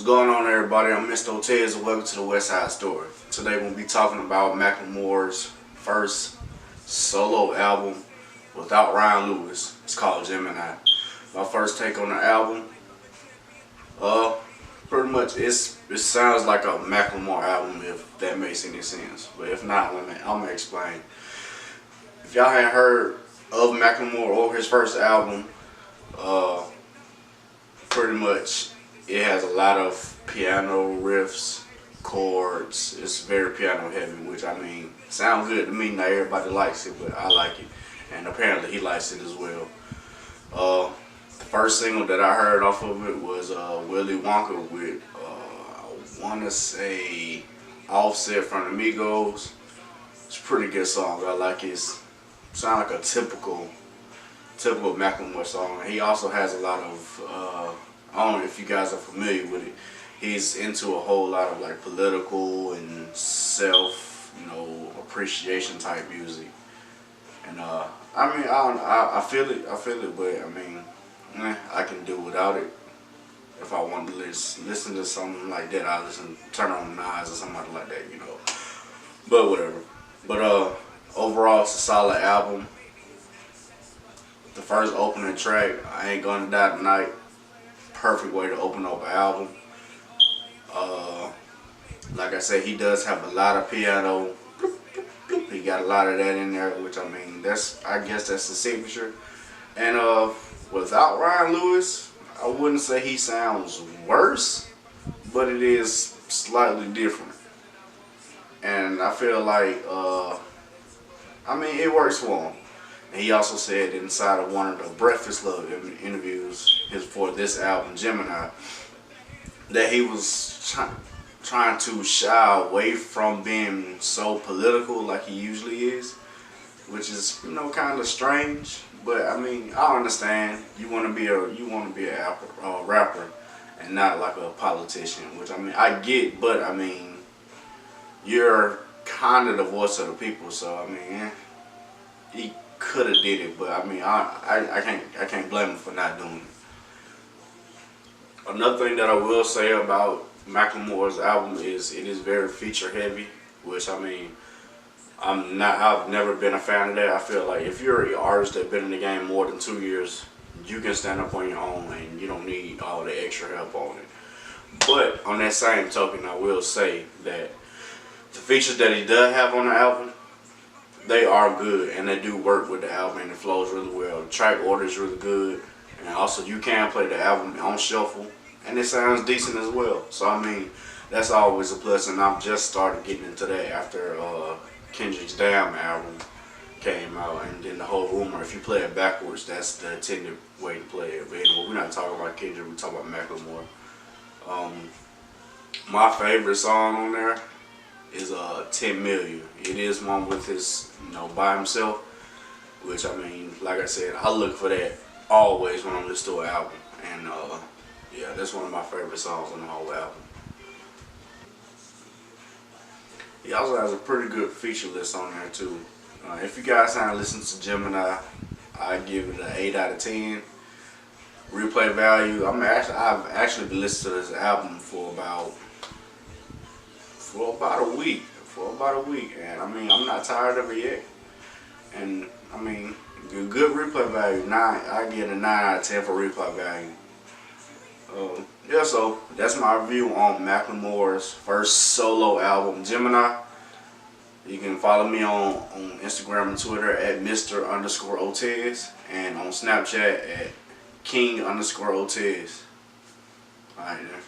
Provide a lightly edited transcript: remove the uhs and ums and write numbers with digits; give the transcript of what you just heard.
going on, everybody? I'm Mr. Otez and welcome to the Westside Story. Today we'll be talking about Macklemore's first solo album without Ryan Lewis. It's called Gemini. My first take on the album, pretty much it sounds like a Macklemore album, if that makes any sense. But if not, I'm gonna explain. If y'all hadn't heard of Macklemore or his first album, pretty much it has a lot of piano riffs, chords. It's very piano heavy, which I mean, sounds good to me. Not everybody likes it, but I like it, and apparently he likes it as well. The first single that I heard off of it was Willy Wonka with I want to say Offset from Amigos. It's a pretty good song. I like it. Sound like a typical Macklemore song. He also has a lot of I don't know if you guys are familiar with it. He's into a whole lot of like political and self, appreciation type music. And I mean, I feel it, but I mean, I can do without it. If I want to listen to something like that, I turn on Nas or something like that, But whatever. But overall, it's a solid album. The first opening track, I Ain't Gonna Die Tonight, perfect way to open up an album. Like I said, he does have a lot of piano. He got a lot of that in there, which I mean, I guess that's the signature. And without Ryan Lewis, I wouldn't say he sounds worse, but it is slightly different. And I feel like, I mean, it works for him. And he also said inside of one of the Breakfast Club interviews for this album, Gemini, that he was trying to shy away from being so political like he usually is, which is kind of strange. But I mean, I understand. You want to be a rapper and not like a politician, which I mean I get. But I mean, you're kind of the voice of the people, so I mean, he could have did it, but I mean, I can't blame him for not doing it. Another thing that I will say about Macklemore's album is it is very feature heavy, which I mean, I've never been a fan of that. I feel like if you're an artist that's been in the game more than 2 years, you can stand up on your own and you don't need all the extra help on it. But on that same token, I will say that the features that he does have on the album, they are good and they do work with the album and it flows really well. The track order is really good, and also you can play the album on shuffle and it sounds decent as well. So I mean, that's always a plus, and I've just started getting into that after Kendrick's Damn album came out, and then the whole rumor, if you play it backwards, that's the intended way to play it. But anyway, we're not talking about Kendrick, we're talking about Macklemore. My favorite song on there is 10 Million. It is one with his, by himself, which I mean, like I said, I look for that always when I'm listening to an album, and yeah, that's one of my favorite songs on the whole album. He also has a pretty good feature list on there too. If you guys haven't listened to Gemini, I give it an 8 out of 10. Replay value, I've actually been listening to this album for about a week. And I mean, I'm not tired of it yet. And I mean, good replay value. I get a 9 out of 10 for replay value. Yeah, so that's my review on Macklemore's first solo album, Gemini. You can follow me on Instagram and Twitter at Mr_Otez, and on Snapchat at King_Otez. Alright then.